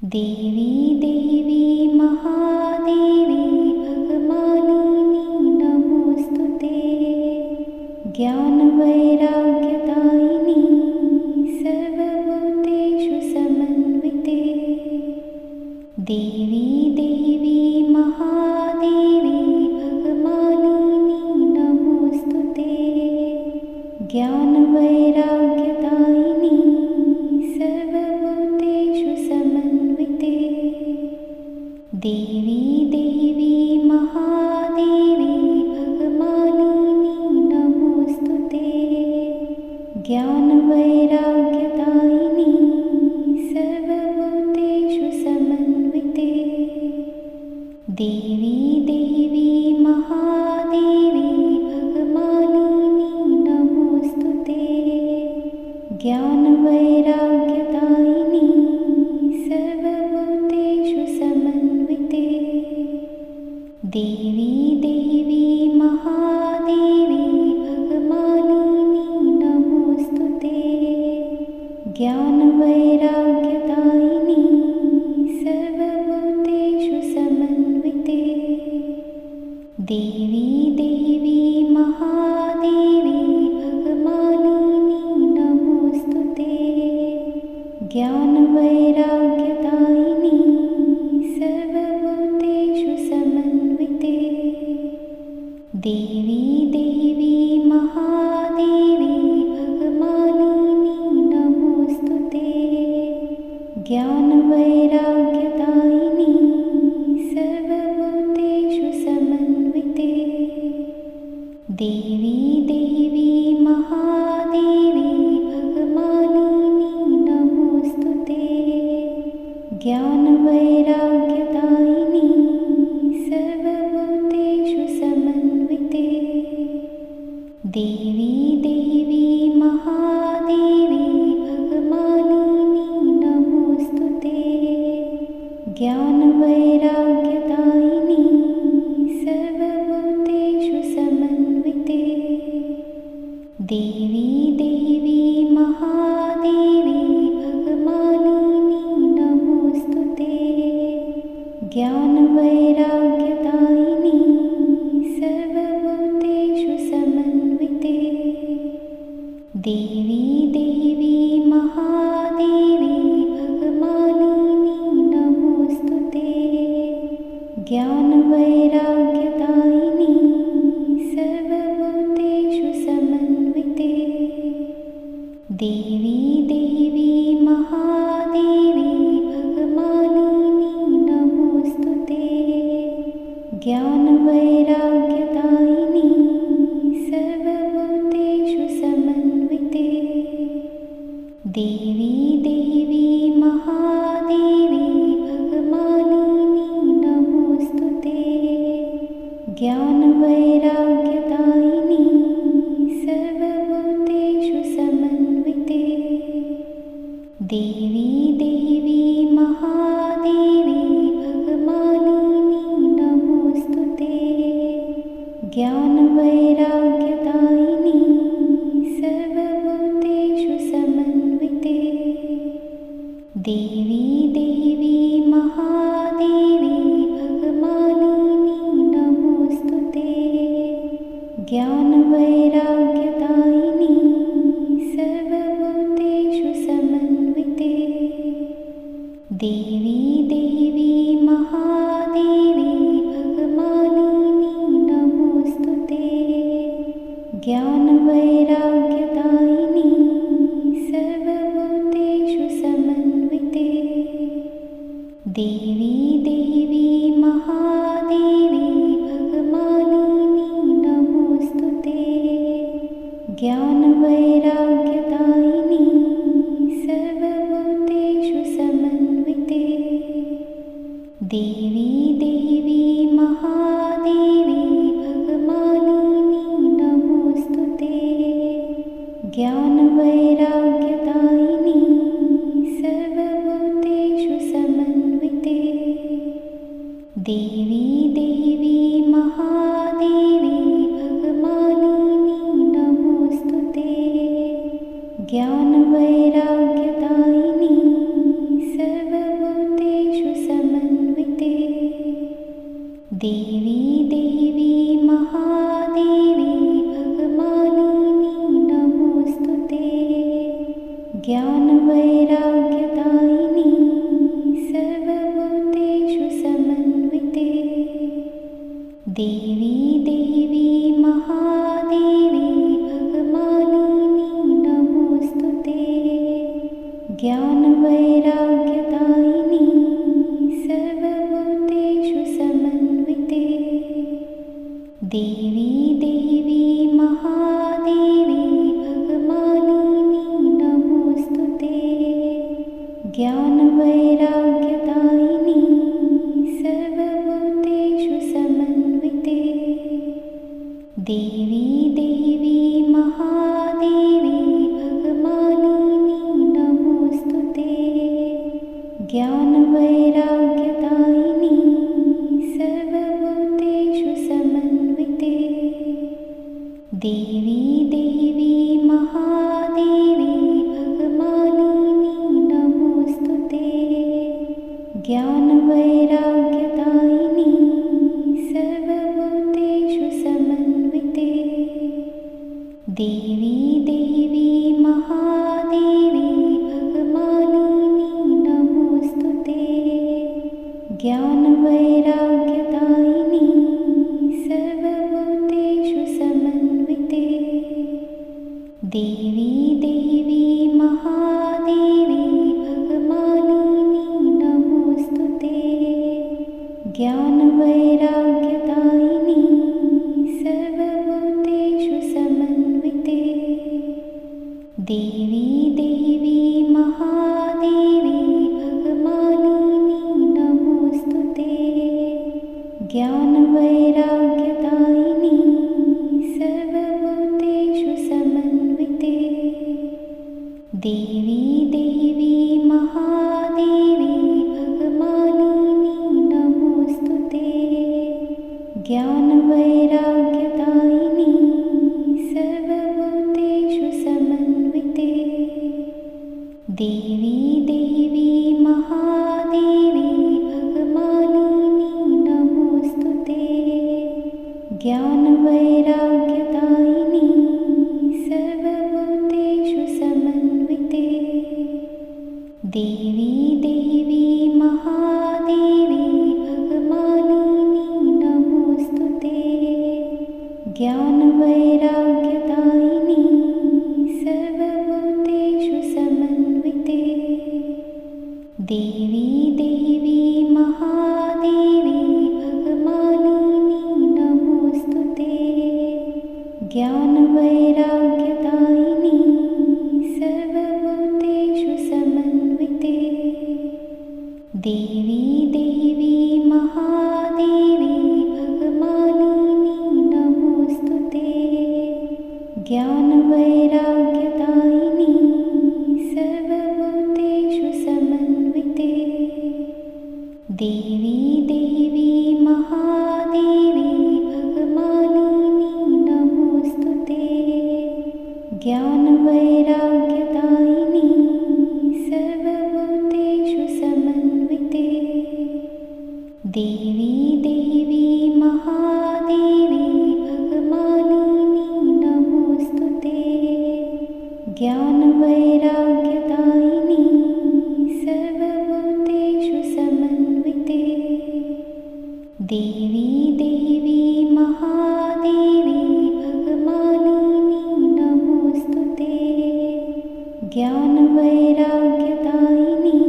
देवी देवी महादेवी भगमालिनी नमोस्तुते। ज्ञानवैराग्यदायिनी सर्वभूतेषु समन्विते। देवी देवी महादेवी भगमालिनी नमोस्तुते। ज्ञानवैराग्यदायिनी सर्वभूतेषु समन्विते। देवी देवी महादेवी भगमालिनी नमोस्तुते। ज्ञानवैराग्यदायिनी सर्वभूतेषु समन्विते। देवी देवी महादेवी भगमालिनी नमोस्तुते। ज्ञानवैराग्यदायिनी सर्वभूतेषु समन्विते। देवी देवी महादेवी भगमालिनी नमोस्तुते। ज्ञानवैराग्यदायिनी सर्वभूतेषु समन्विते। देवी देवी महादेवी भगमालिनी नमोस्तुते। ज्ञानवैराग्यदायिनी सर्वभूतेषु समन्विते। देवी देवी महादेवी भगमालिनी नमोस्तुते। ज्ञानवैराग्यदायिनी सर्वभूतेषु समन्विते। देवी देवी महादेवी भगमालिनी नमोस्तुते। ज्ञानवैराग्यदायिनी सर्वभूतेषु समन्विते। देवी देवी महादेवी भगमालिनी नमोस्तुते। ज्ञानवैराग्यदायिनी सर्वभूतेषु समन्विते। देवी देवी महादेवी भगमालिनी नमोस्तुते। ज्ञानवैराग्यदायिनी सर्वभूतेषु समन्विते। देवी देवी महादेवी भगमालिनी नमोस्तुते। ज्ञानवैराग्यदायिनी सर्वभूतेषु समन्विते। देवी देवी महादेवी भगमालिनी नमोस्तुते। ज्ञानवैराग्यदायिनी सर्वभूतेषु समन्विते। देवी देवी महादेवी भगमालिनी नमोस्तुते। ज्ञानवैराग्यदायिनी सर्वभूतेषु समन्विते। देवी देवी महादेवी भगमालिनी नमोस्तुते। ज्ञानवैराग्यदायिनी सर्वभूतेषु समन्विते। देवी देवी महादेवी भगमालिनी नमोस्तुते। ज्ञानवैराग्यदायिनी सर्वभूतेषु समन्विते। देवी देवी महादेवी भगमालिनी नमोस्तुते। ज्ञानवैराग्यदायिनी सर्वभूतेषु समन्विते। देवी देवी महादेवी भगमालिनी नमोस्तुते। ज्ञानवैराग्यदायिनी सर्वभूतेषु समन्विते। देवी देवी महादेवी भगमालिनी नमोस्तुते। ज्ञानवैराग्यदायिनी सर्वभूतेषु समन्विते। देवी देवी महादेवी भगमालिनी नमोस्तुते। ज्ञानवैराग्यदायिनी सर्वभूतेषु देवी देवी महादेवी भगमालिनी नमोस्तुते। ज्ञानवैराग्यदायिनी सर्वभूतेषु समन्विते। देवी देवी महादेवी भगमालिनी नमोस्तुते। ज्ञानवैराग्यदायिनी सर्वभूतेषु समन्विते। देवी देवी महादेवी भगमालिनी नमोस्तुते। ज्ञानवैराग्यदायिनी सर्वभूतेषु समन्विते। देवी देवी महादेवी भगमालिनी नमोस्तुते। ज्ञानवैराग्यदायिनी सर्वभूतेषु समन्विते। देवी देवी महादेवी भगमालिनी नमोस्तुते। ज्ञानवैराग्यदायिनी सर्वभूतेषु समन्विते। देवी देवी महादेवी भगमालिनी नमोस्तुते। ज्ञानवैराग्यदायिनी सर्वभूतेषु समन्विते। देवी देवी महादेवी भगमालिनी नमोस्तुते। ज्ञानवैराग्यदायिनी सर्वभूतेषु समन्विते। देवी देवी महादेवी भगमालिनी नमोस्तुते। ज्ञानवैराग्यदायिनी सर्वभूतेषु समन्विते। देवी देवी महादेवी भगमालिनी नमोस्तुते। ज्ञानवैराग्यदायिनी सर्वभूतेषु समन्विते। देवी देवी महादेवी भगमालिनी नमोस्तुते। ज्ञानवैराग्यदायिनी सर्वभूतेषु समन्विते। देवी देवी महादेवी भगमालिनी नमोस्तुते। ज्ञानवैराग्यदायिनी सर्वभूतेषु समन्विते। देवी देवी महादेवी भगमालिनी नमोस्तुते। ज्ञानवैराग्यदायिनी सर्वभूतेषु समन्विते। देवी देवी महादेवी भगमालिनी नमोस्तुते। ज्ञानवैराग्यदायिनी सर्वभूतेषु समन्विते। देवी देवी महादेवी भगमालिनी नमोस्तुते। ज्ञानवैराग्यदायिनी सर्वभूतेषु समन्विते। देवी देवी महादेवी भगमालिनी नमोस्तुते। ज्ञानवैराग्यदायिनी सर्वभूतेषु समन्विते। देवी देवी महादेवी भगमालिनी नमोस्तुते। ज्ञानवैराग्यदायिनी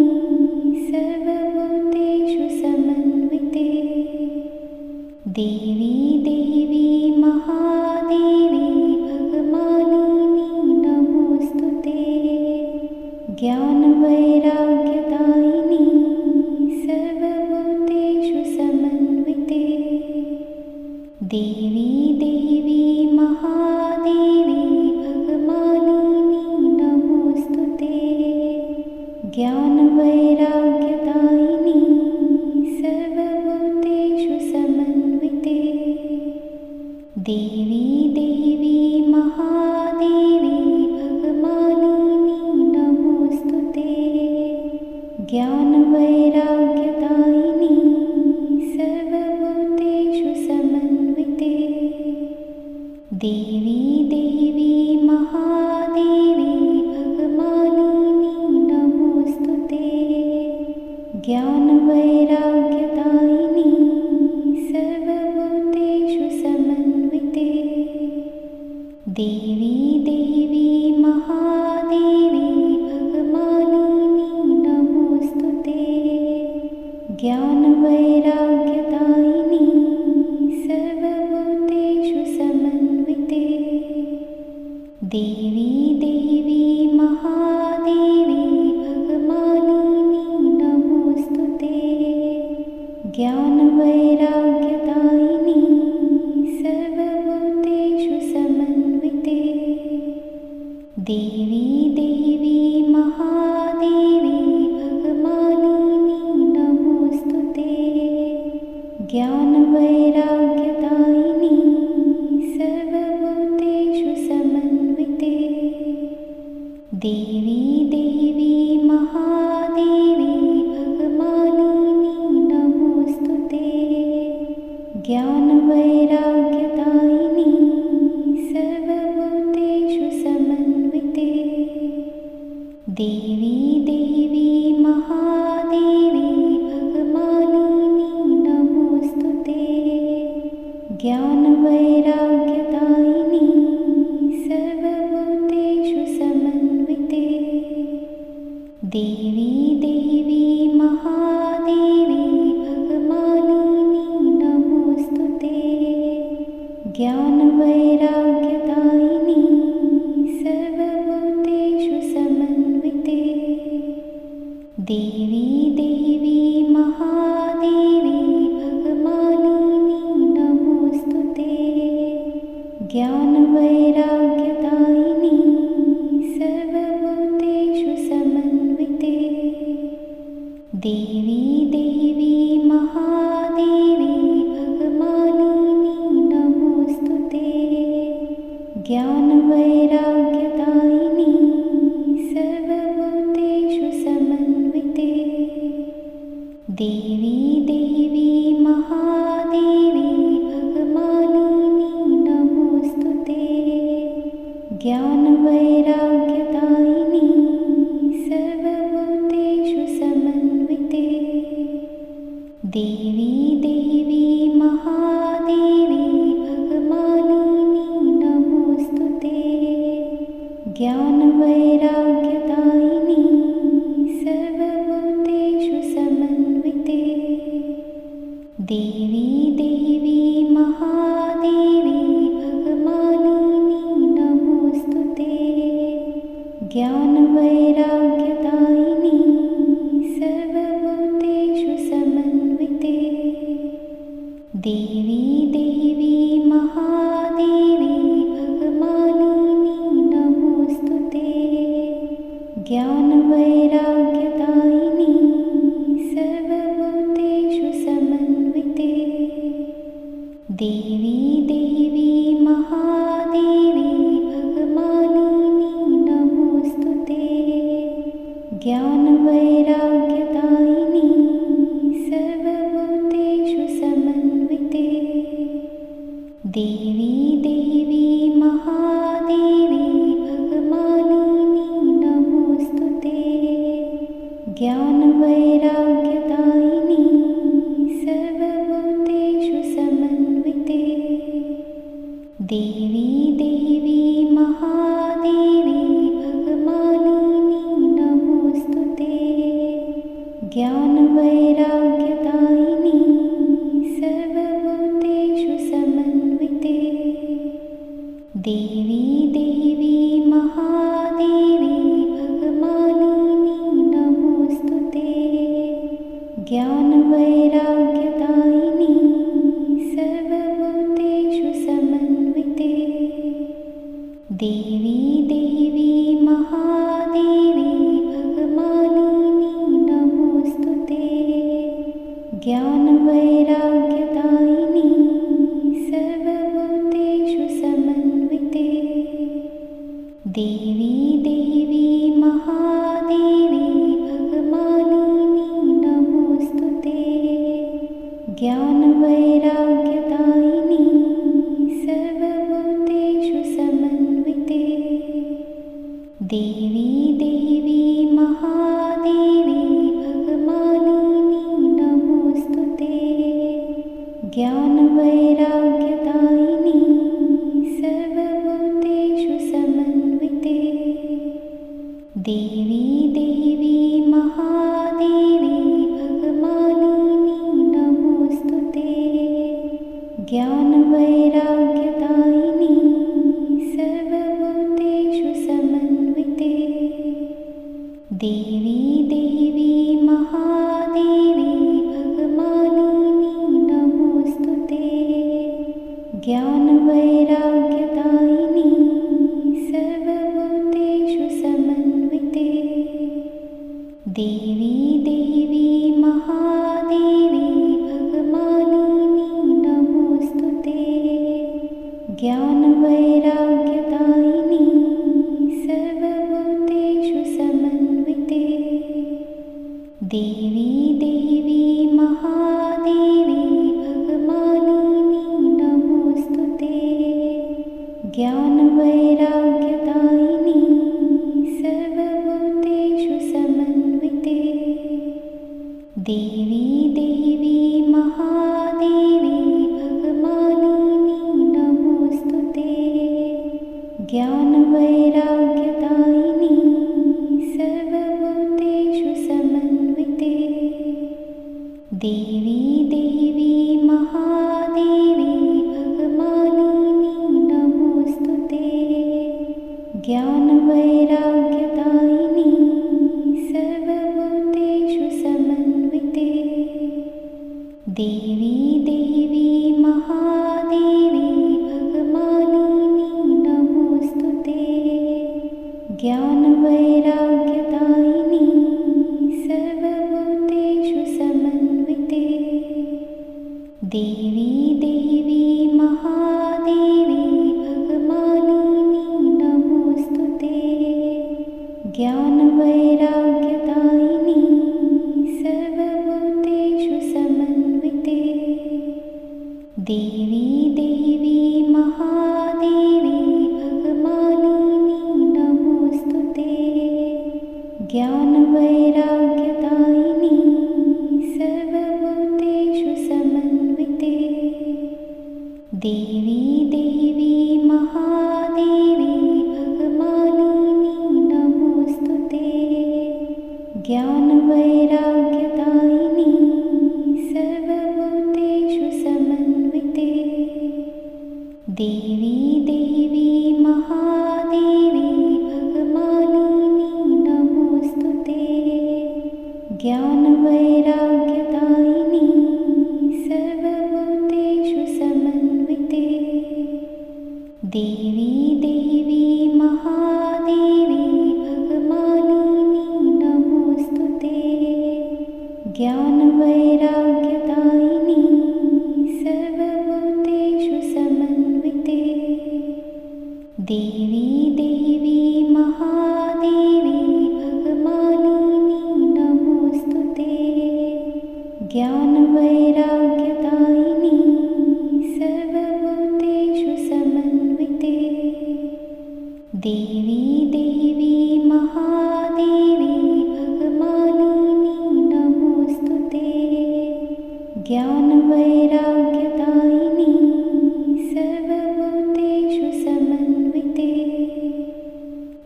सर्वभूतेषु समन्विते। देवी देवी महादेवी भगमालिनी नमोस्तुते। ज्ञानवैराग्यदायिनी सर्वभूतेषु समन्विते। देवी देवी महादेवी भगमालिनी नमोस्तुते। ज्ञानवैराग्यदायिनी सर्वभूतेषु समन्विते। देवी देवी महादेवी भगमालिनी नमोस्तुते। ज्ञानवैराग्यदायिनी सर्वभूतेषु ज्ञानवैराग्यदायिनी सर्वभूतेषु समन्विते देवी देवी महादेवी भगमालिनी नमोऽस्तुते ज्ञानवैराग्यदायिनी सर्वभूतेषु समन्विते देवी देवी महादेवी भगमालिनी नमोऽस्तुते ज्ञानवैराग्यदायिनी सर्वभूतेषु समन्विते देवी देवी महादेवी भगमालिनी नमोऽस्तुते ज्ञानवैराग्यदायिनी सर्वभूतेषु समन्विते देवी देवी महादेवी भगमालिनी नमोऽस्तुते ज्ञानवैराग्यदायिनी सर्वभूतेषु समन्विते देवी देवी महादेवी भगमालिनी नमोऽस्तुते ज्ञानवैराग्यदायिनी सर्वभूतेषु समन्विते देवी देवी महादेवी भगमालिनी नमोऽस्तुते ज्ञानवैराग्यदायिनी सर्वभूतेषु समन्विते देवी देवी महादेवी भगमालिनी नमोऽस्तुते ज्ञानवैराग्यदायिनी सर्वभूतेषु समन्विते देवी देवी महादेवी भगमालिनी नमोऽस्तुते ज्ञानवैराग्यदायिनी सर्वभूतेषु समन्विते देवी देवी महादेवी भगमालिनी नमोऽस्तुते ज्ञानवैराग्यदायिनी सर्वभूतेषु समन्विते देवी देवी महादेवी भगमालिनी नमोऽस्तुते ज्ञानवैराग्यदायिनी सर्वभूतेषु समन्विते देवी देवी महादेवी भगमालिनी नमोऽस्तुते ज्ञानवैराग्यदायिनी सर्वभूतेषु समन्विते देवी देवी महादेवी भगमालिनी नमोऽस्तुते ज्ञानवैराग्यदायिनी सर्वभूतेषु समन्विते देवी देवी महादेवी भगमालिनी नमोऽस्तुते ज्ञानवैराग्यदायिनी सर्वभूतेषु समन्विते देवी देवी महादेवी भगमालिनी नमोऽस्तुते ज्ञानवैराग्यदायिनी सर्वभूतेषु समन्विते देवी देवी महादेवी भगमालिनी नमोऽस्तुते ज्ञानवैराग्यदायिनी सर्वभूतेषु समन्विते देवी देवी महादेवी भगमालिनी नमोऽस्तुते ज्ञानवैराग्यदायिनी सर्वभूतेषु समन्विते देवी देवी महादेवी भगमालिनी नमोऽस्तुते ज्ञानवैराग्यदायिनी सर्वभूतेषु समन्विते देवी देवी महादेवी भगमालिनी नमोऽस्तुते ज्ञानवैराग्यदायिनी सर्वभूतेषु समन्विते देवी देवी महादेवी भगमालिनी ज्ञानवैराग्यदायिनी सर्वभूतेषु समन्विते देवी देवी महादेवी भगमालिनी नमोऽस्तुते ज्ञानवैराग्यदायिनी सर्वभूतेषु समन्विते देवी देवी महादेवी भगमालिनी नमोऽस्तुते ज्ञानवैराग्यदायिनी सर्वभूतेषु समन्विते देवी देवी महादेवी भगमालिनी नमोऽस्तुते ज्ञानवैराग्यदायिनी सर्वभूतेषु समन्विते देवी देवी महादेवी भगमालिनी नमोऽस्तुते ज्ञानवैराग्यदायिनी सर्वभूतेषु समन्विते देवी देवी महादेवी भगमालिनी नमोऽस्तुते ज्ञानवैराग्यदायिनी सर्वभूतेषु समन्विते देवी देवी महादेवी भगमालिनी नमोऽस्तुते ज्ञानवैराग्यदायिनी सर्वभूतेषु समन्विते देवी देवी महादेवी भगमालिनी नमोऽस्तुते ज्ञानवैराग्यदायिनी सर्वभूतेषु समन्विते देवी देवी महादेवी भगमालिनी नमोऽस्तुते ज्ञानवैराग्यदायिनी सर्वभूतेषु समन्विते देवी देवी महादेवी भगमालिनी नमोऽस्तुते ज्ञानवैराग्यदायिनी सर्वभूतेषु समन्विते देवी देवी महादेवी भगमालिनी नमोऽस्तुते ज्ञानवैराग्यदायिनी सर्वभूतेषु समन्विते देवी देवी महादेवी भगमालिनी नमोऽस्तुते ज्ञानवैराग्यदायिनी सर्वभूतेषु समन्विते देवी देवी महादेवी भगमालिनी नमोऽस्तुते ज्ञानवैराग्यदायिनी सर्वभूतेषु समन्विते देवी देवी महादेवी भगमालिनी नमोऽस्तुते ज्ञानवैराग्यदायिनी सर्वभूतेषु समन्विते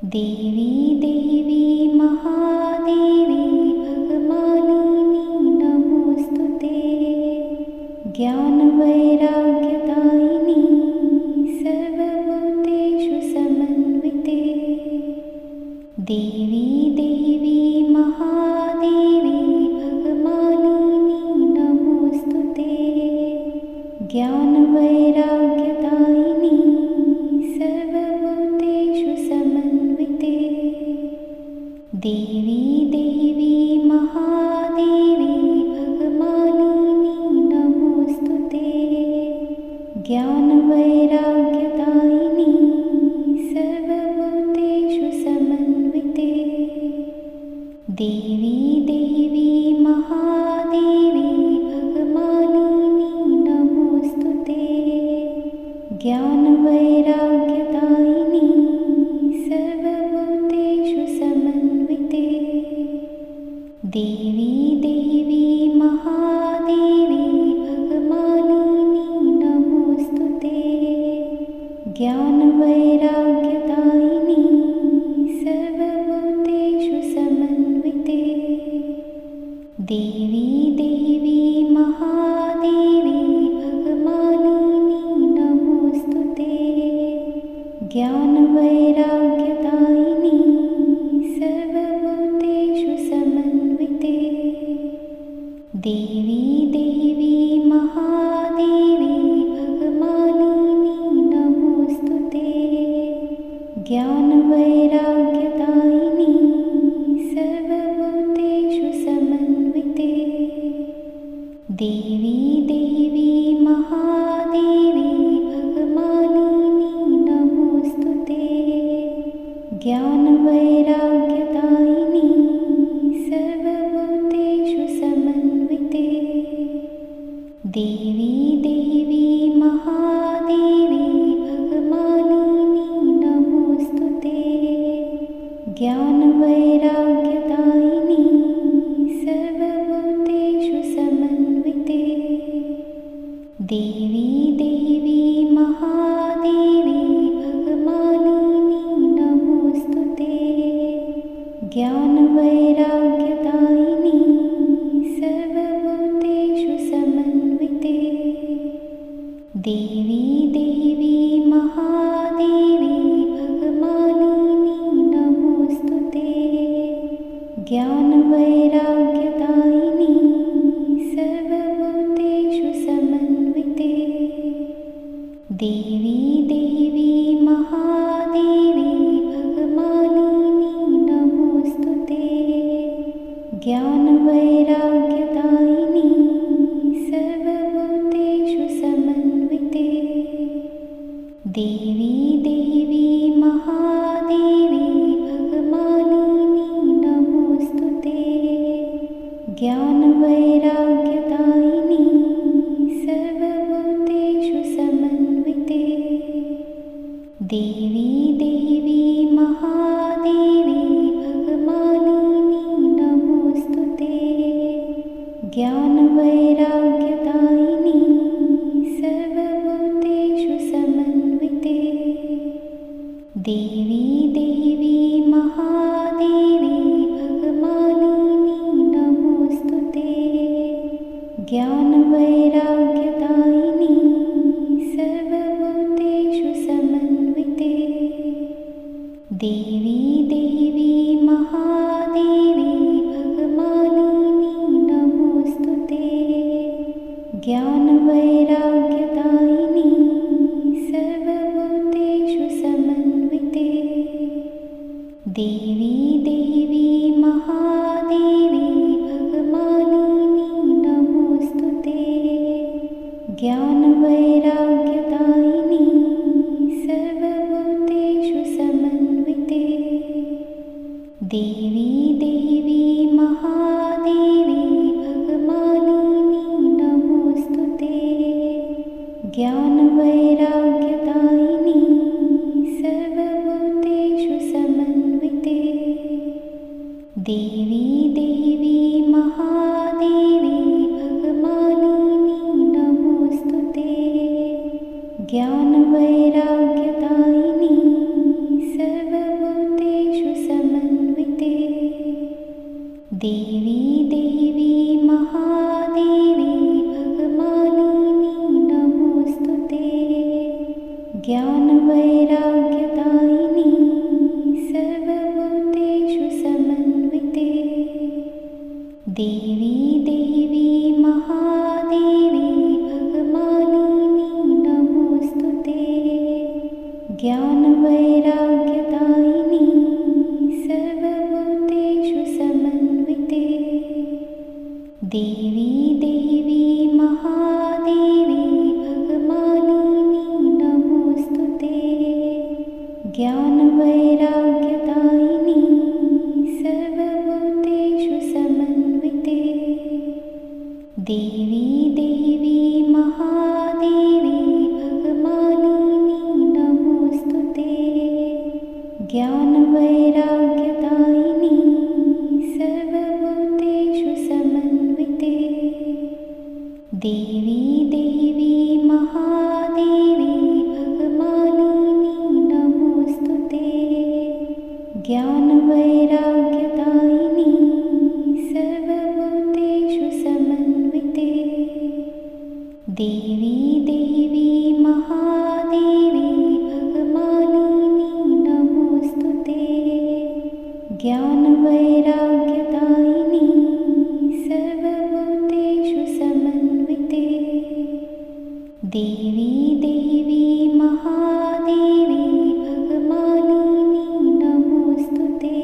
देवी देवी महादेवी भगमालिनी नमोऽस्तुते ज्ञानवैराग्यदायिनी सर्वभूतेषु समन्विते देवी देवी महादेवी भगमालिनी नमोऽस्तुते ज्ञानवैराग्यदायिनी सर्वभूतेषु समन्विते देवी देवी महादेवी भगमालिनी नमोऽस्तुते देवी देवी महादेवी भगमालिनी नमोस्तुते। ज्ञानवैराग्यदायिनी सर्वभूतेषु समन्विते। देवी देवी महादेवी भगमालिनी नमोस्तुते। ज्ञानवैराग्यदायिनी सर्वभूतेषु समन्विते। देवी देवी महादेवी भगमालिनी नमोस्तुते। ज्ञानवैराग्यदायिनी सर्वभूतेषु समन्विते। देवी देवी महादेवी भगमालिनी नमोस्तुते। ज्ञानवैराग्यदायिनी सर्वभूतेषु समन्विते। देवी देवी महादेवी भगमालिनी नमोस्तुते। ज्ञानवैराग्यदायिनी सर्वभूतेषु समन्विते। देवी देवी महादेवी भगमालिनी नमोस्तुते। ज्ञानवैराग्यदायिनी सर्वभूतेषु समन्विते। देवी देवी महादेवी भगमालिनी नमोस्तुते। ज्ञानवैराग्यदायिनी सर्वभूतेषु समन्विते। देवी देवी महादेवी भगमालिनी नमोस्तुते। ज्ञानवैराग्यदायिनी सर्वभूतेषु समन्विते। देवी देवी महादेवी भगमालिनी नमोस्तुते। ज्ञानवैराग्यदायिनी सर्वभूतेषु समन्विते। देवी देवी महादेवी भगमालिनी नमोस्तुते। ज्ञानवैराग्यदायिनी सर्वभूतेषु समन्विते। देवी देवी महादेवी भगमालिनी नमोस्तुते। ज्ञानवैराग्यदायिनी सर्वभूतेषु समन्विते। देवी देवी महादेवी भगमालिनी नमोस्तुते। ज्ञानवैराग्यदायिनी सर्वभूतेषु समन्विते। देवी देवी महादेवी भगमालिनी नमोस्तुते। ज्ञानवैराग्यदायिनी सर्वभूतेषु समन्विते। देवी देवी महादेवी भगमालिनी नमोस्तुते। ज्ञानवैराग्यदायिनी सर्वभूतेषु समन्विते। देवी देवी महादेवी भगमालिनी नमोस्तुते। ज्ञानवैराग्यदायिनी सर्वभूतेषु समन्विते। देवी देवी महादेवी भगमालिनी नमोस्तुते। ज्ञानवैराग्यदायिनी सर्वभूतेषु समन्विते। देवी देवी महादेवी भगमालिनी नमोस्तुते। ज्ञानवैराग्यदायिनी सर्वभूतेषु समन्विते। देवी देवी महादेवी भगमालिनी नमोस्तुते। ज्ञानवैराग्यदायिनी सर्वभूतेषु समन्विते। देवी देवी महादेवी भगमालिनी नमोस्तुते। ज्ञानवैराग्यदायिनी सर्वभूतेषु देवी देवी महादेवी भगमालिनी नमोस्तुते।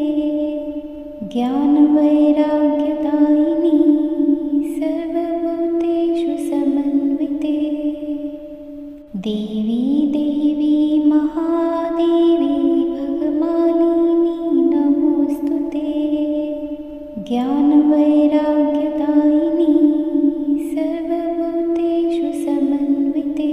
ज्ञानवैराग्यदायिनी सर्वभूतेषु समन्विते। देवी देवी महादेवी भगमालिनी नमोस्तुते। ज्ञानवैराग्यदायिनी सर्वभूतेषु समन्विते।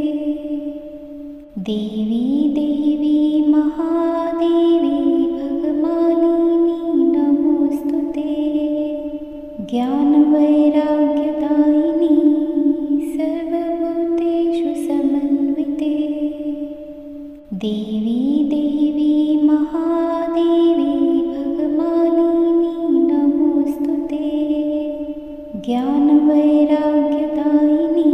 देवी देवी महादेवी भगमालिनी नमोस्तुते। ज्ञानवैराग्यदायिनी सर्वभूतेषु समन्विते। देवी देवी महादेवी भगमालिनी नमोस्तुते। ज्ञानवैराग्यदायिनी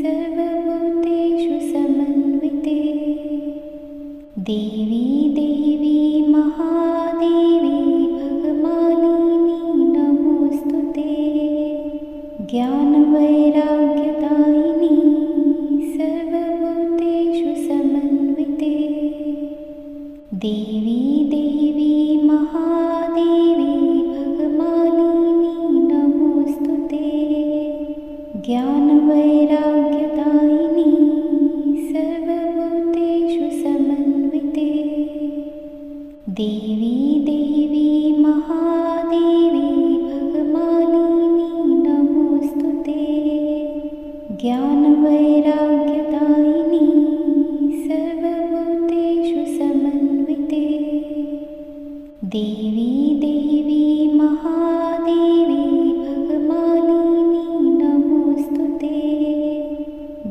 सर्वभूतेषु समन्विते। देवी देवी महादेवी भगमालिनी नमोस्तुते। ज्ञानवैराग्यदायिनी सर्वभूतेषु समन्विते। देवी देवी महादेवी भगमालिनी नमोस्तुते। ज्ञानवैराग्यदायिनी सर्वभूतेषु समन्विते। देवी देवी महादेवी भगमालिनी नमोस्तुते। ज्ञानवैराग्यदायिनी सर्वभूतेषु समन्विते। देवी देवी महादेवी भगमालिनी नमोस्तुते।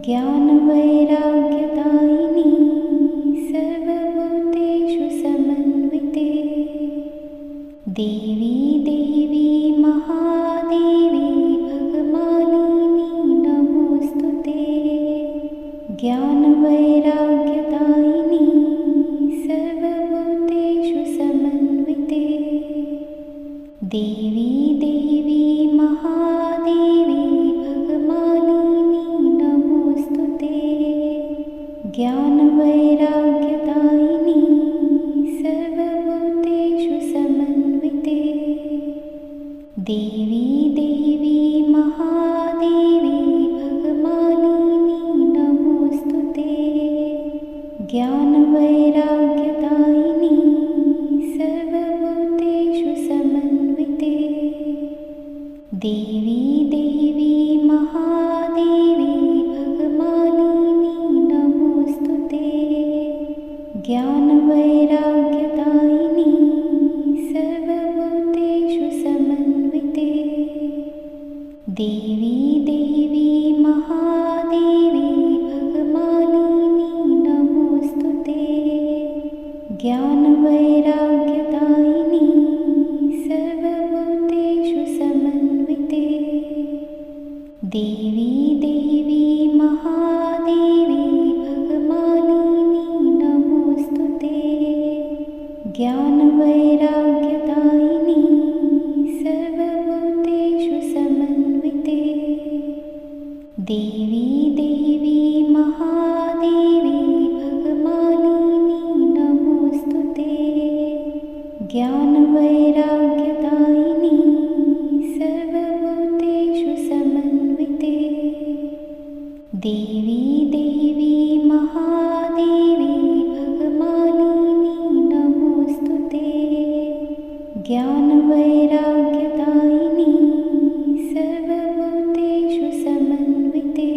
ज्ञानवैराग्यदायिनी सर्वभूतेषु समन्विते। देवी देवी महादेवी भगमालिनी नमोस्तुते। ज्ञानवैराग्यदायिनी सर्वभूतेषु समन्विते। देवी देवी महादेवी भगमालिनी नमोस्तुते। ज्ञानवैराग्यदायिनी सर्वभूतेषु समन्विते। देवी देवी महादेवी भगमालिनी नमोस्तुते। ज्ञानवैराग्यदायिनी सर्वभूतेषु समन्विते। देवी देवी महादेवी भगमालिनी नमोस्तुते। ज्ञानवैराग्यदायिनी सर्वभूतेषु समन्विते। देवी देवी महादेवी भगमालिनी नमोस्तुते। ज्ञानवैराग्यदायिनी सर्वभूतेषु समन्विते। देवी देवी महादेवी भगमालिनी नमोस्तुते। ज्ञानवैराग्यदायिनी सर्वभूतेषु समन्विते। देवी देवी महादेवी भगमालिनी नमोस्तुते। ज्ञानवैराग्यदायिनी सर्वभूतेषु समन्विते। देवी देवी महादेवी भगमालिनी नमोस्तुते। ज्ञानवैराग्यदायिनी सर्वभूतेषु समन्विते।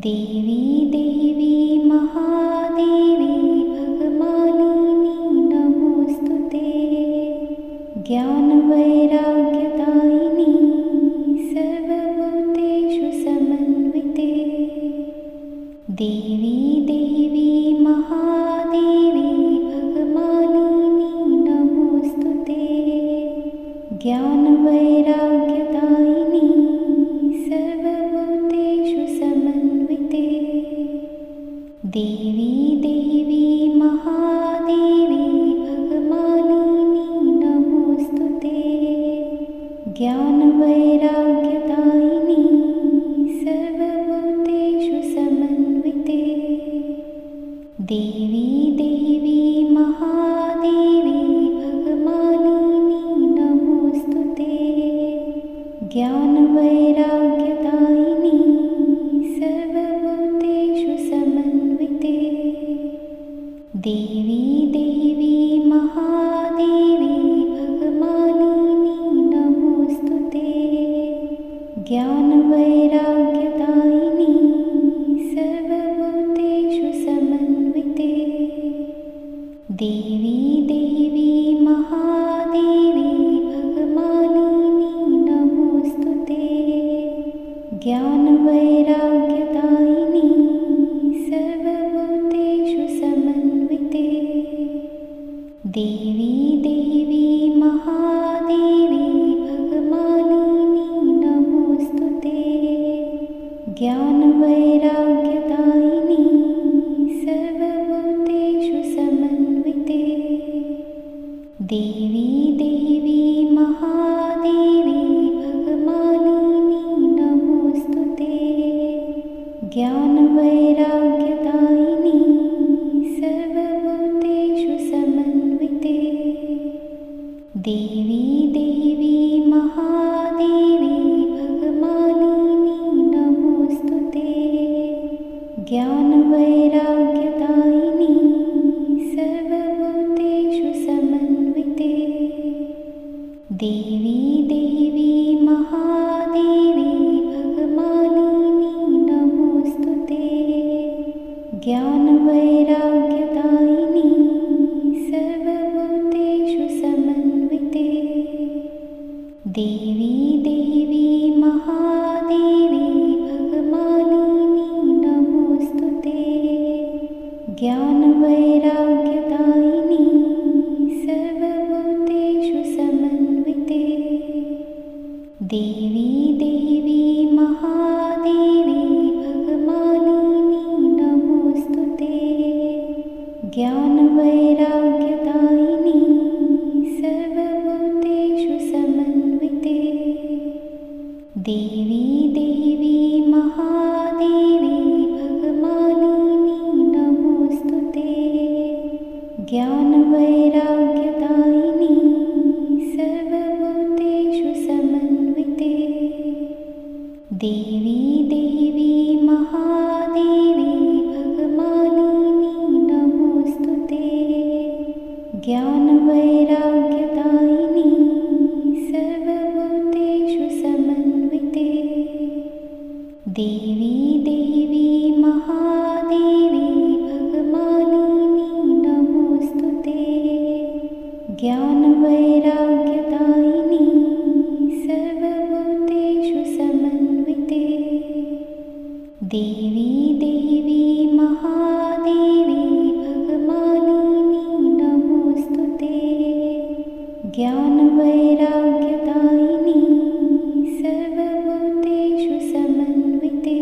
देवी देवी महादेवी भगमालिनी नमोस्तुते। ज्ञानवैराग्यदायिनी सर्वभूतेषु समन्विते। देवी देवी महादेवी भगमालिनी नमोस्तुते। ज्ञानवैराग्यदायिनी सर्वभूतेषु समन्विते। देवी देवी महादेवी भगमालिनी नमोस्तुते। ज्ञानवैराग्यदायिनी सर्वभूतेषु ज्ञानवैराग्यदायिनी सर्वभूतेषु समन्विते देवी देवी महादेवी भगमालिनी नमोस्तुते। ज्ञानवैराग्यदायिनी सर्वभूतेषु समन्विते देवी देवी महादेवी भगमालिनी नमोस्तुते। ज्ञानवैराग्यदायिनी सर्वभूतेषु समन्विते देवी देवी महादेवी भगमालिनी नमोस्तुते। ज्ञानवैराग्यदायिनी सर्वभूतेषु समन्विते देवी देवी महादेवी भगमालिनी नमोस्तुते। ज्ञानवैराग्यदायिनी सर्वभूतेषु समन्विते देवी देवी महादेवी भगमालिनी नमोस्तुते। ज्ञानवैराग्यदायिनी सर्वभूतेषु समन्विते देवी देवी महादेवी भगमालिनी नमोस्तुते। ज्ञानवैराग्यदायिनी सर्वभूतेषु समन्विते देवी देवी महादेवी भगमालिनी नमोस्तुते। ज्ञानवैराग्यदायिनी सर्वभूतेषु समन्विते देवी देवी महादेवी भगमालिनी नमोस्तुते। ज्ञानवैराग्यदायिनी सर्वभूतेषु समन्विते देवी देवी महादेवी भगमालिनी नमोस्तुते। ज्ञानवैराग्यदायिनी सर्वभूतेषु समन्विते देवी देवी महादेवी भगमालिनी नमोस्तुते। ज्ञानवैराग्यदायिनी सर्वभूतेषु समन्विते देवी देवी महादेवी भगमालिनी नमोस्तुते। ज्ञानवैराग्यदायिनी सर्वभूतेषु समन्विते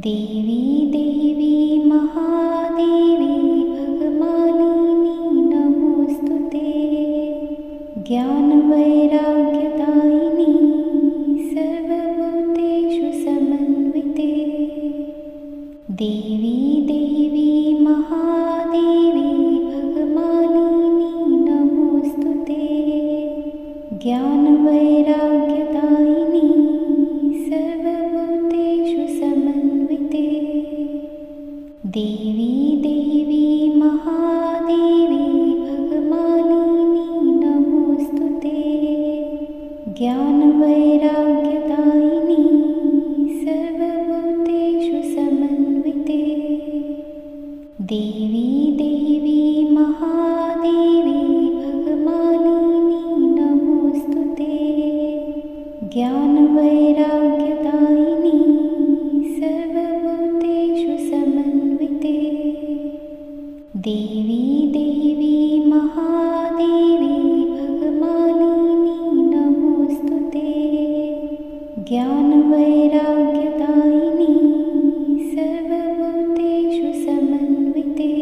देवी देवी महादेवी भगमालिनी नमोस्तुते। ज्ञानवैराग्यदायिनी सर्वभूतेषु समन्विते देवी देवी महादेवी भगमालिनी नमोस्तुते। ज्ञानवैराग्यदायिनी सर्वभूतेषु समन्विते देवी देवी महादेवी भगमालिनी नमोस्तुते। ज्ञानवैराग्यदायिनी सर्वभूतेषु समन्विते देवी देवी महादेवी भगमालिनी नमोस्तुते। ज्ञानवैराग्यदायिनी सर्वभूतेषु समन्विते देवी देवी महादेवी भगमालिनी नमोस्तुते। ज्ञानवैराग्यदायिनी सर्वभूतेषु समन्विते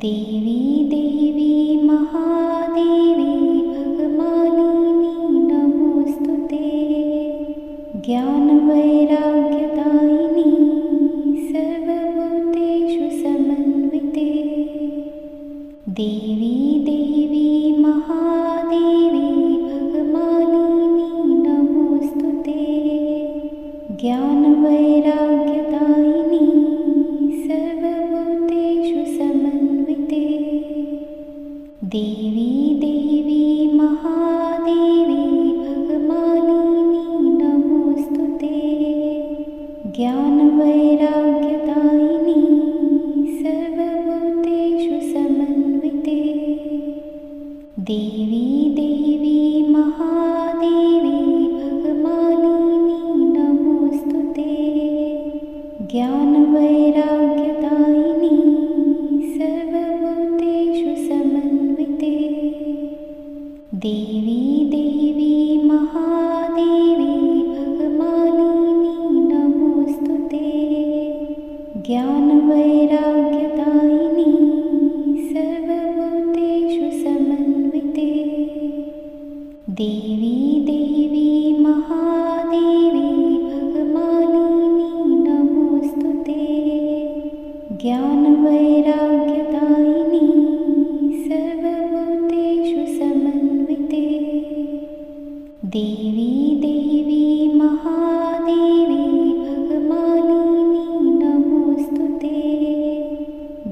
देवी देवी महादेवी भगमालिनी नमोस्तुते। ज्ञानवैराग्यदायिनी सर्वभूतेषु समन्विते देवी देवी महादेवी भगमालिनी नमोस्तुते। ज्ञानवैराग्यदायिनी सर्वभूतेषु समन्विते देवी देवी महादेवी भगमालिनी ज्ञानवैराग्यदायिनी सर्वभूतेषु समन्विते देवी देवी महादेवी भगमालिनी नमोऽस्तुते ज्ञानवैराग्यदायिनी सर्वभूतेषु समन्विते देवी देवी महादेवी भगमालिनी नमोऽस्तुते ज्ञानवैराग्यदायिनी सर्वभूतेषु समन्विते देवी देवी महादेवी भगमालिनी नमोऽस्तुते ज्ञानवैराग्यदायिनी सर्वभूतेषु समन्विते देवी देवी महादेवी भगमालिनी नमोऽस्तुते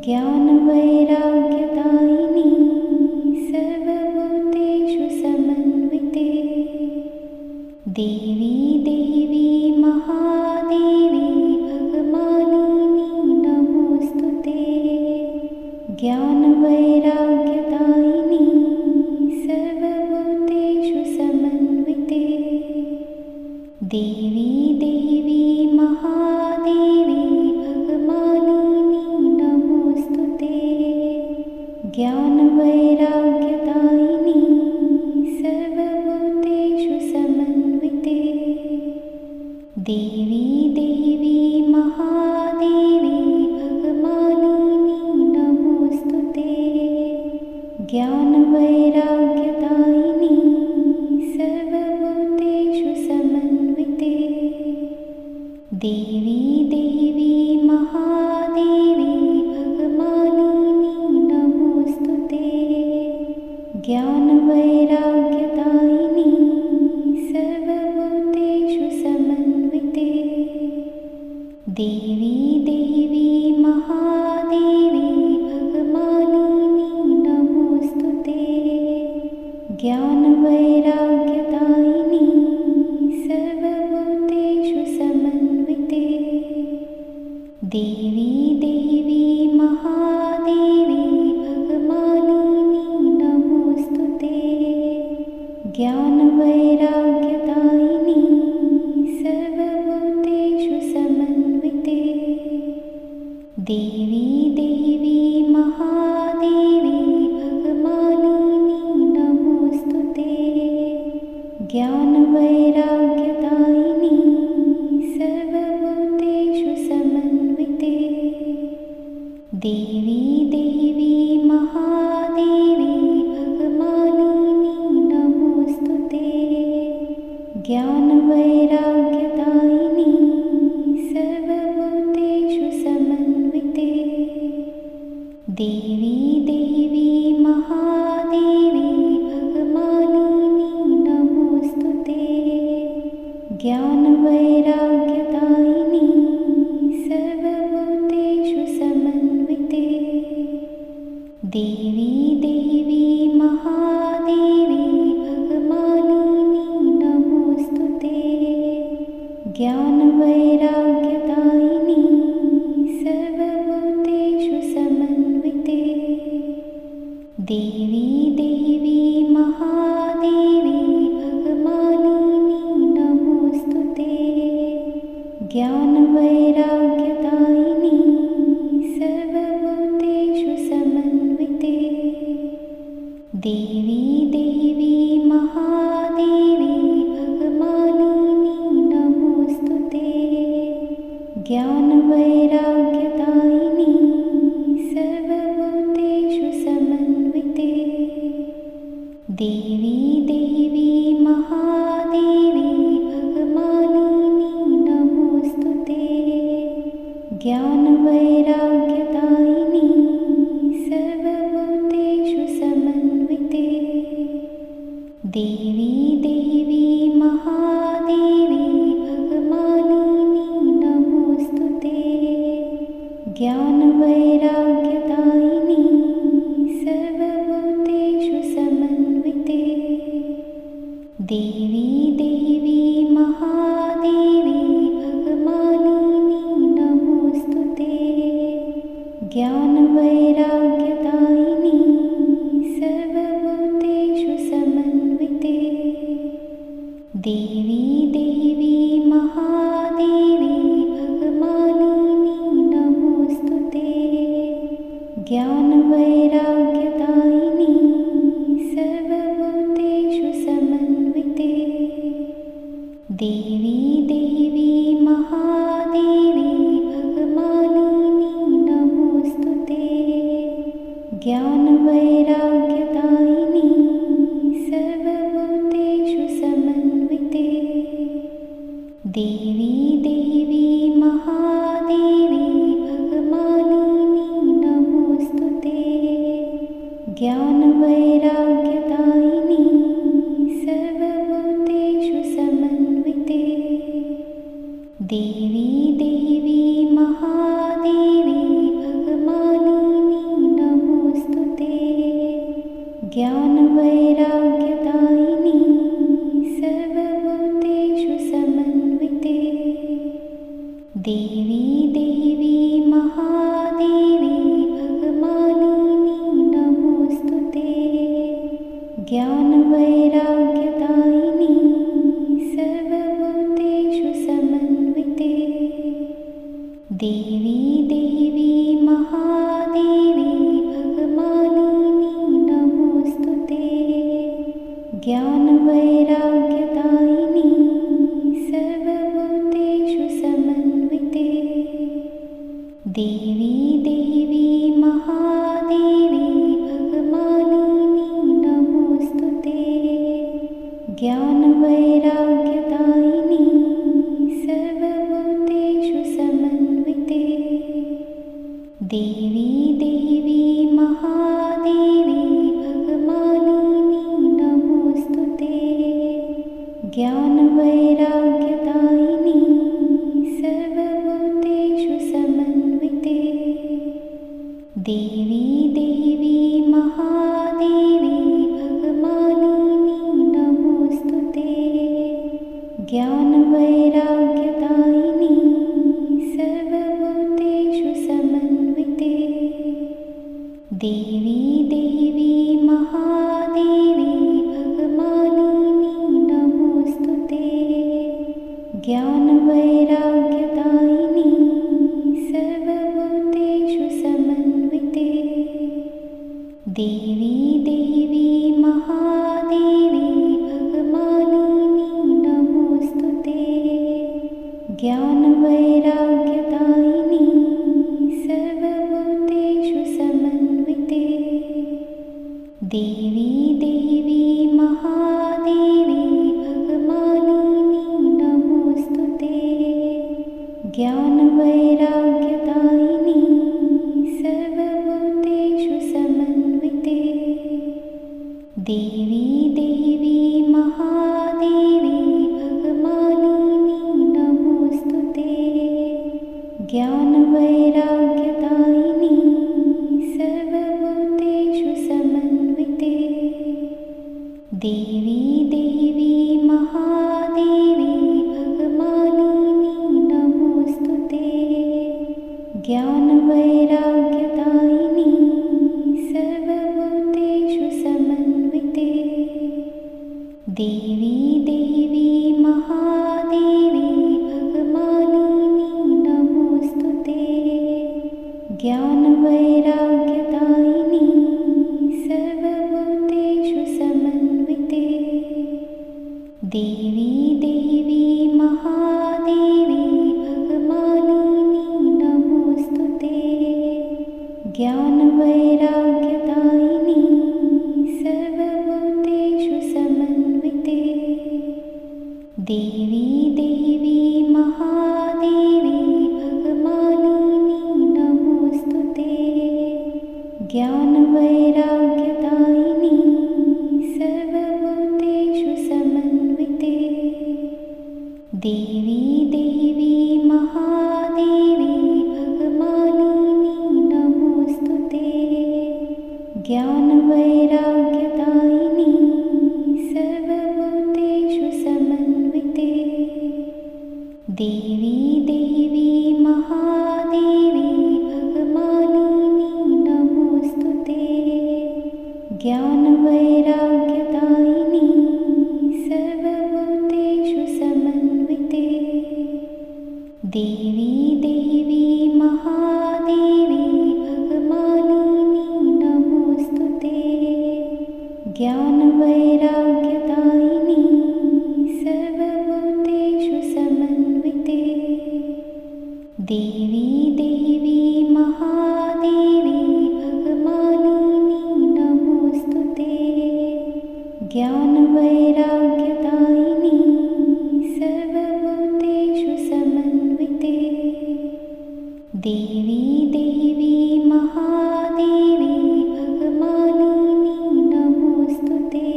ज्ञानवैराग्यदायिनी सर्वभूतेषु समन्विते देवी देवी महादेवी भगमालिनी नमोऽस्तुते ज्ञानवैराग्यदायिनी सर्वभूतेषु समन्विते देवी देवी महादेवी भगमालिनी नमोऽस्तुते ज्ञानवैराग्यदायिनी सर्वभूतेषु समन्विते देवी देवी महादेवी भगमालिनी नमोऽस्तुते ज्ञानवैराग्यदायिनी सर्वभूतेषु समन्विते देवी देवी महादेवी भगमालिनी नमोऽस्तुते ज्ञानवैराग्यदायिनी सर्वभूतेषु समन्विते देवी देवी महादेवी भगमालिनी नमोऽस्तुते ज्ञानवैराग्यदायिनी सर्वभूतेषु समन्विते देवी देवी महादेवी भगमालिनी नमोऽस्तुते ज्ञानवैराग्यदायिनी सर्वभूतेषु समन्विते देवी देवी महादेवी भगमालिनी नमोऽस्तुते ज्ञानवैराग्यदायिनी सर्वभूतेषु समन्विते देवी देवी महादेवी भगमालिनी नमोऽस्तुते ज्ञानवैराग्यदायिनी सर्वभूतेषु समन्विते देवी देवी महादेवी भगमालिनी नमोऽस्तुते ज्ञानवैराग्यदायिनी सर्वभूतेषु समन्विते देवी देवी महादेवी भगमालिनी नमोऽस्तुते ज्ञानवैराग्यदायिनी सर्वभूतेषु समन्विते देवी देवी महादेवी भगमालिनी नमोऽस्तुते ज्ञानवैराग्यदायिनी सर्वभूतेषु समन्विते देवी देवी महादेवी भगमालिनी नमोऽस्तुते ज्ञानवैराग्यदायिनी सर्वभूतेषु समन्विते देवी देवी महादेवी भगमालिनी नमोऽस्तुते ज्ञानवैराग्यदायिनी सर्वभूतेषु समन्विते देवी देवी महादेवी भगमालिनी नमोऽस्तुते देवी महादेवी भगमालिनी नमोस्तुते। ज्ञानवैराग्यदायिनी सर्वभूतेषु समन्विते। देवी देवी महादेवी भगमालिनी नमोस्तुते। ज्ञानवैराग्यदायिनी सर्वभूतेषु समन्विते। देवी देवी महादेवी भगमालिनी नमोस्तुते। ज्ञानवैराग्यदायिनी सर्वभूतेषु समन्विते। देवी देवी महादेवी भगमालिनी नमोस्तुते। ज्ञानवैराग्यदायिनी सर्वभूतेषु समन्विते। देवी देवी महादेवी भगमालिनी नमोस्तुते। ज्ञानवैराग्यदायिनी सर्वभूतेषु समन्विते। देवी देवी महादेवी भगमालिनी नमोस्तुते। ज्ञानवैराग्यदायिनी सर्वभूतेषु समन्विते। देवी देवी महादेवी भगमालिनी नमोस्तुते। ज्ञानवैराग्यदायिनी सर्वभूतेषु समन्विते। देवी देवी महादेवी भगमालिनी नमोस्तुते। ज्ञानवैराग्यदायिनी सर्वभूतेषु समन्विते। देवी देवी महादेवी भगमालिनी नमोस्तुते। ज्ञानवैराग्यदायिनी सर्वभूतेषु समन्विते। देवी देवी महादेवी भगमालिनी नमोस्तुते। ज्ञानवैराग्यदायिनी सर्वभूतेषु समन्विते। देवी देवी महादेवी भगमालिनी नमोस्तुते। ज्ञानवैराग्यदायिनी सर्वभूतेषु समन्विते। देवी देवी महादेवी भगमालिनी नमोस्तुते। ज्ञानवैराग्यदायिनी सर्वभूतेषु समन्विते। देवी देवी महादेवी भगमालिनी नमोस्तुते। ज्ञानवैराग्यदायिनी सर्वभूतेषु समन्विते। देवी देवी महादेवी भगमालिनी नमोस्तुते। ज्ञानवैराग्यदायिनी सर्वभूतेषु समन्विते। देवी देवी महादेवी भगमालिनी नमोस्तुते। ज्ञानवैराग्यदायिनी सर्वभूतेषु समन्विते। देवी देवी महादेवी भगमालिनी नमोस्तुते। ज्ञानवैराग्यदायिनी सर्वभूतेषु समन्विते। देवी देवी महादेवी भगमालिनी नमोस्तुते। ज्ञानवैराग्यदायिनी सर्वभूतेषु समन्विते। देवी देवी महादेवी भगमालिनी नमोस्तुते। ज्ञानवैराग्यदायिनी सर्वभूतेषु समन्विते। देवी देवी महादेवी भगमालिनी नमोस्तुते। ज्ञानवैराग्यदायिनी सर्वभूतेषु समन्विते। देवी देवी महादेवी भगमालिनी नमोस्तुते। ज्ञानवैराग्यदायिनी सर्वभूतेषु समन्विते। देवी देवी महादेवी भगमालिनी नमोस्तुते। ज्ञानवैराग्यदायिनी सर्वभूतेषु समन्विते। देवी देवी महादेवी भगमालिनी नमोस्तुते। ज्ञानवैराग्यदायिनी सर्वभूतेषु समन्विते। देवी देवी महादेवी भगमालिनी नमोस्तुते। ज्ञानवैराग्यदायिनी सर्वभूतेषु समन्विते। देवी देवी महादेवी भगमालिनी नमोस्तुते। ज्ञानवैराग्यदायिनी सर्वभूतेषु समन्विते। देवी देवी महादेवी भगमालिनी नमोस्तुते।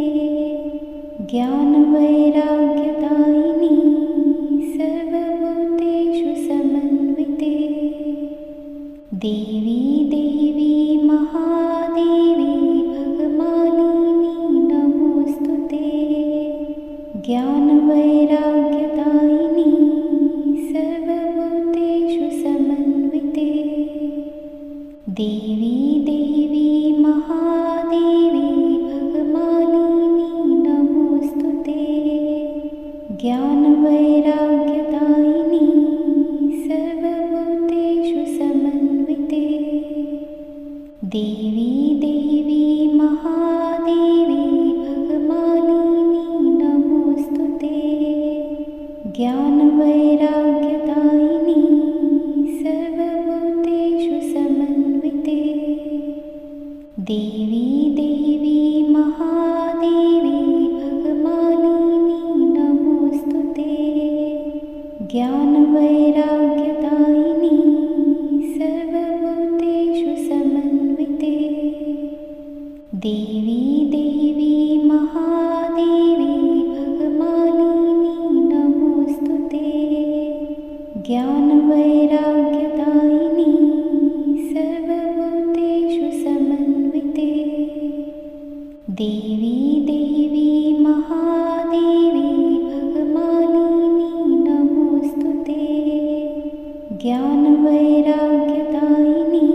ज्ञानवैराग्यदायिनी सर्वभूतेषु समन्विते। देवी देवी महादेवी भगमालिनी नमोस्तुते। ज्ञानवैराग्यदायिनी सर्वभूतेषु समन्विते। देवी देवी महादेवी भगमालिनी नमोस्तुते। ज्ञानवैराग्यदायिनी सर्वभूतेषु समन्विते। देवी देवी महादेवी भगमालिनी नमोस्तुते। ज्ञानवैराग्यदायिनी सर्वभूतेषु समन्विते। देवी देवी महादेवी भगमालिनी नमोस्तुते। ज्ञानवैराग्यदायिनी सर्वभूतेषु समन्विते। देवी देवी महादेवी भगमालिनी नमोस्तुते। ज्ञानवैराग्यदायिनी सर्वभूतेषु समन्विते। देवी देवी महादेवी भगमालिनी नमोस्तुते। ज्ञानवैराग्यदायिनी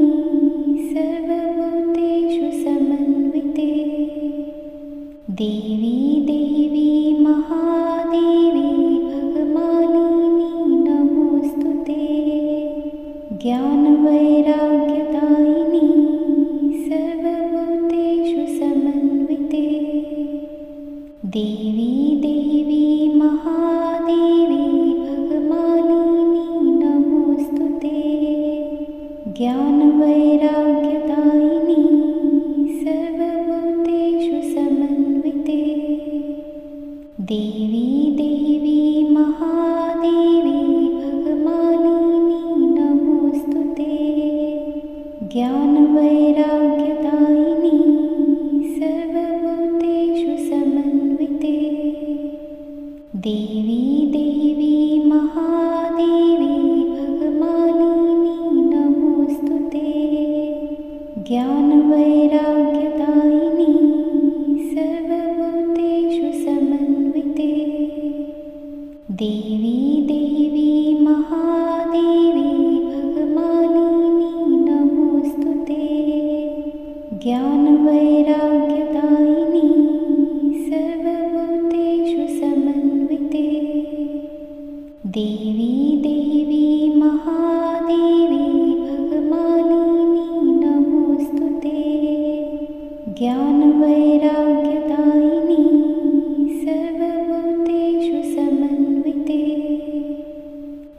सर्वभूतेषु समन्विते। देवी देवी महादेवी भगमालिनी नमोस्तुते। ज्ञानवैराग्यदायिनी सर्वभूतेषु समन्विते। देवी देवी महादेवी भगमालिनी नमोस्तुते। ज्ञानवैराग्यदायिनी सर्वभूतेषु समन्विते। देवी देवी महादेवी भगमालिनी नमोस्तुते। ज्ञानवैराग्यदायिनी सर्वभूतेषु समन्विते। देवी देवी महादेवी भगमालिनी नमोस्तुते। ज्ञानवैराग्यदायिनी सर्वभूतेषु समन्विते। देवी देवी महादेवी भगमालिनी नमोस्तुते। ज्ञानवैराग्यदायिनी सर्वभूतेषु समन्विते। देवी देवी महादेवी भगमालिनी नमोस्तुते। ज्ञानवैराग्यदायिनी सर्वभूतेषु समन्विते।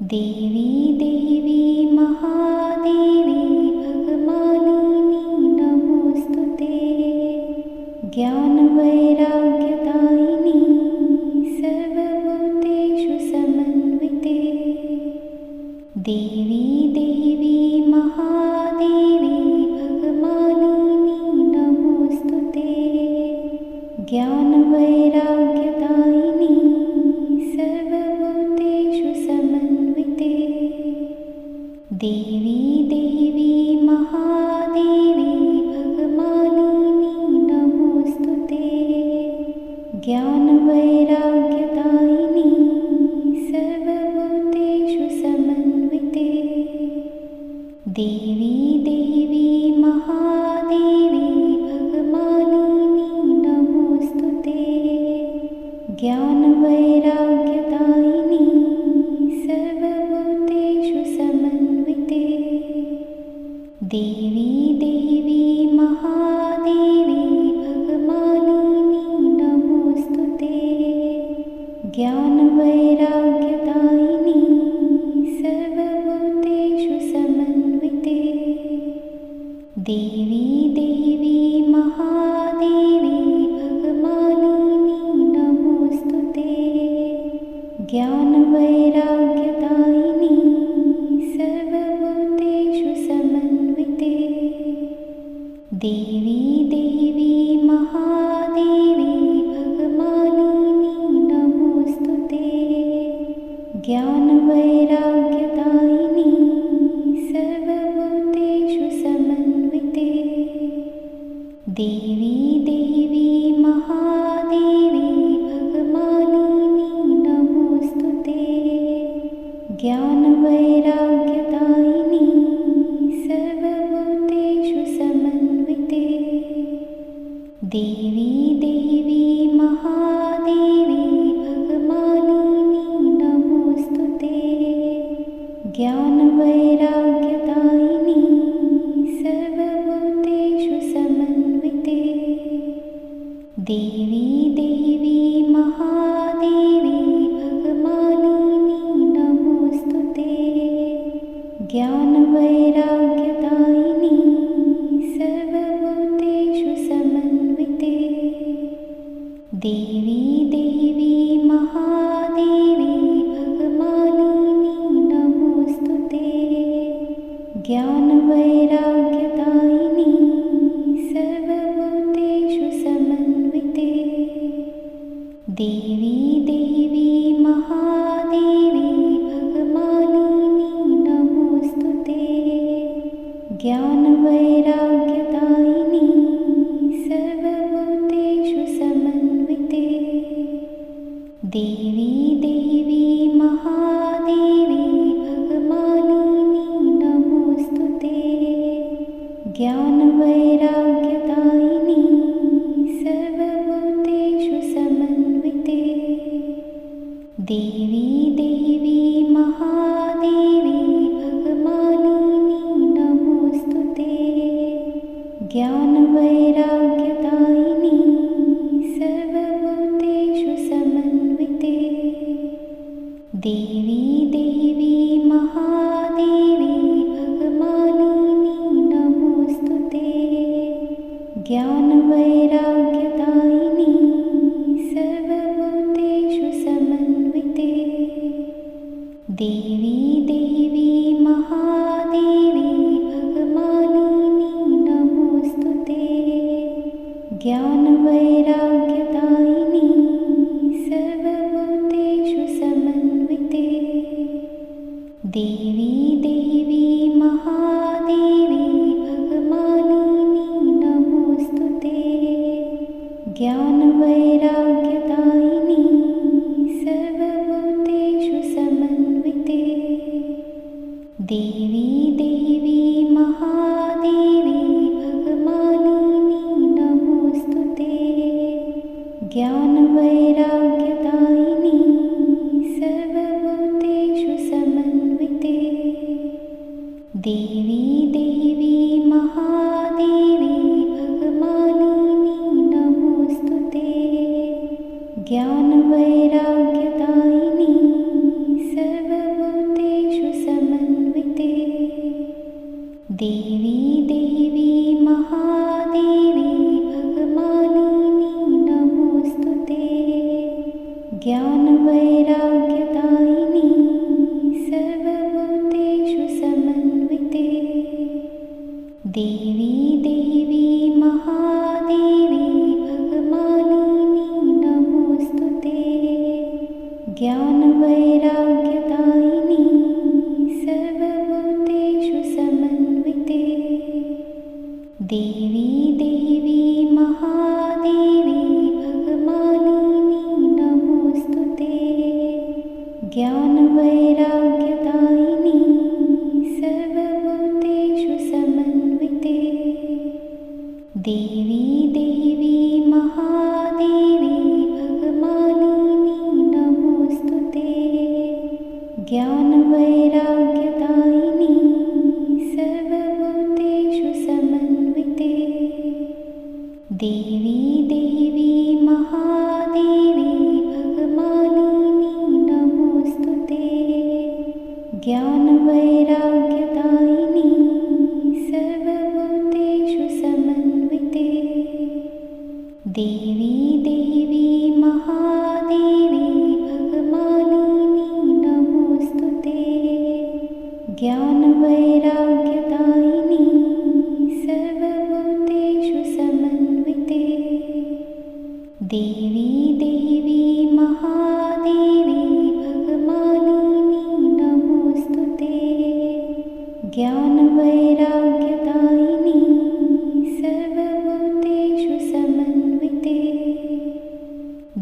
देवी देवी महादेवी भगमालिनी नमोस्तुते। ज्ञानवैराग्यदायिनी सर्वभूतेषु समन्विते। देवी देवी महादेवी भगमालिनी नमोस्तुते। ज्ञानवैराग्यदायिनी सर्वभूतेषु समन्विते। देवी देवी महादेवी भगमालिनी नमोस्तुते। ज्ञानवैराग्यदायिनी सर्वभूतेषु समन्विते। देवी देवी महादेवी भगमालिनी नमोस्तुते। ज्ञानवैराग्यदायिनी सर्वभूतेषु ज्ञानवैराग्यदायिनी सर्वभूतेषु समन्विते देवी देवी महादेवी भगमालिनी नमोऽस्तुते। ज्ञानवैराग्यदायिनी सर्वभूतेषु समन्विते देवी देवी महादेवी भगमालिनी नमोऽस्तुते। ज्ञानवैराग्यदायिनी सर्वभूतेषु समन्विते देवी देवी महादेवी भगमालिनी नमोऽस्तुते। ज्ञानवैराग्यदायिनी सर्वभूतेषु समन्विते देवी देवी महादेवी भगमालिनी नमोऽस्तुते। ज्ञानवैराग्यदायिनी सर्वभूतेषु समन्विते देवी देवी महादेवी भगमालिनी नमोऽस्तुते। ज्ञानवैराग्यदायिनी सर्वभूतेषु समन्विते देवी देवी महादेवी भगमालिनी नमोऽस्तुते। ज्ञानवैराग्यदायिनी सर्वभूतेषु समन्विते देवी देवी महादेवी भगमालिनी नमोऽस्तुते। ज्ञानवैराग्यदायिनी सर्वभूतेषु समन्विते देवी देवी महादेवी भगमालिनी नमोऽस्तुते। ज्ञानवैराग्यदायिनी सर्वभूतेषु समन्विते देवी देवी महादेवी भगमालिनी नमोऽस्तुते। ज्ञानवैराग्यदायिनी सर्वभूतेषु समन्विते देवी देवी महादेवी भगमालिनी नमोऽस्तुते। ज्ञानवैराग्यदायिनी सर्वभूतेषु समन्विते देवी देवी महादेवी भगमालिनी नमोऽस्तुते। ज्ञानवैराग्यदायिनी सर्वभूतेषु समन्विते देवी देवी महादेवी भगमालिनी नमोऽस्तुते। ज्ञानवैराग्यदायिनी सर्वभूतेषु समन्विते देवी देवी महादेवी भगमालिनी नमोऽस्तुते। ज्ञानवैराग्यदायिनी सर्वभूतेषु समन्विते देवी देवी महादेवी भगमालिनी नमोऽस्तुते। ज्ञानवैराग्यदायिनी सर्वभूतेषु समन्विते देवी देवी महादेवी भगमालिनी नमोऽस्तुते। ज्ञानवैराग्यदायिनी सर्वभूतेषु समन्विते देवी देवी महादेवी भगमालिनी नमोऽस्तुते। ज्ञानवैराग्यदायिनी सर्वभूतेषु समन्विते देवी देवी महादेवी भगमालिनी नमोऽस्तुते। ज्ञानवैराग्यदायिनी सर्वभूतेषु समन्विते देवी देवी महादेवी भगमालिनी नमोऽस्तुते। ज्ञानवैराग्यदायिनी सर्वभूतेषु समन्विते देवी देवी महादेवी भगमालिनी ज्ञानवैराग्यदायिनी सर्वभूतेषु समन्विते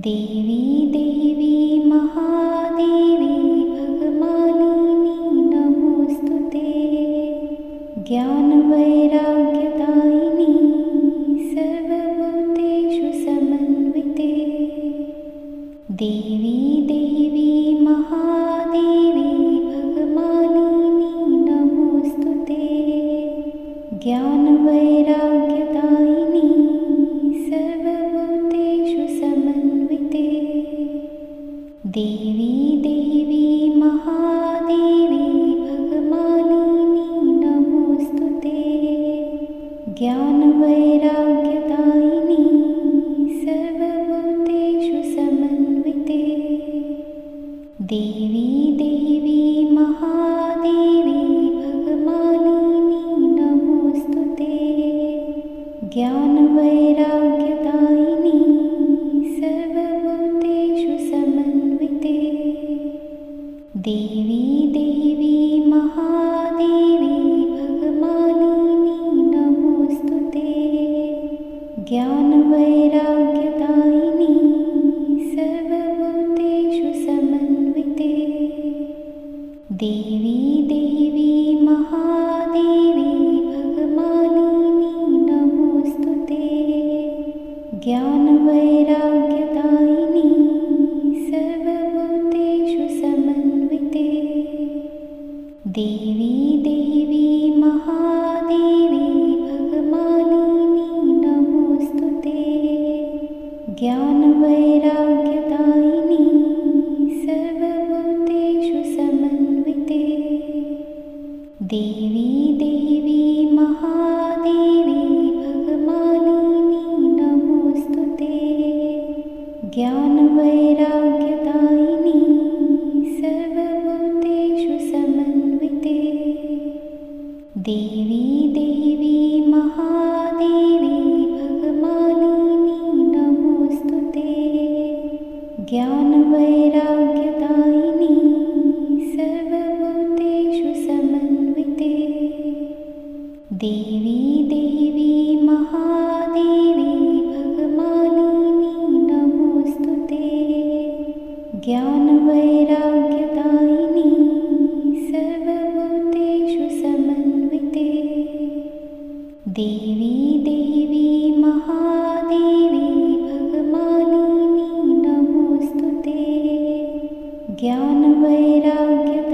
देवी देवी महादेवी भगमालिनी नमोऽस्तुते। ज्ञानवैराग्यदायिनी सर्वभूतेषु समन्विते देवी देवी महादेवी भगमालिनी नमोऽस्तुते। ज्ञानवैराग्यदायिनी सर्वभूतेषु समन्विते देवी देवी महादेवी भगमालिनी नमोऽस्तुते। ज्ञानवैराग्यदायिनी सर्वभूतेषु समन्विते देवी देवी महादेवी भगमालिनी नमोऽस्तुते। ज्ञानवैराग्यदायिनी सर्वभूतेषु समन्विते देवी देवी महादेवी भगमालिनी नमोऽस्तुते। ज्ञानवैराग्यदायिनी सर्वभूतेषु समन्विते देवी देवी महादेवी भगमालिनी नमोऽस्तुते। ज्ञानवैराग्यदायिनी सर्वभूतेषु समन्विते देवी देवी महादेवी भगमालिनी नमोऽस्तुते। ज्ञानवैराग्यदायिनी सर्वभूतेषु समन्विते देवी देवी महादेवी भगमालिनी नमोऽस्तुते। ज्ञानवैराग्यदायिनी सर्वभूतेषु समन्विते देवी देवी महादेवी भगमालिनी नमोऽस्तुते। ज्ञानवैराग्यदायिनी सर्वभूतेषु समन्विते देवी देवी महादेवी भगमालिनी नमोऽस्तुते। ज्ञानवैराग्यदायिनी सर्वभूतेषु समन्विते देवी देवी महादेवी भगमालिनी नमोऽस्तुते। ज्ञानवैराग्यदायिनी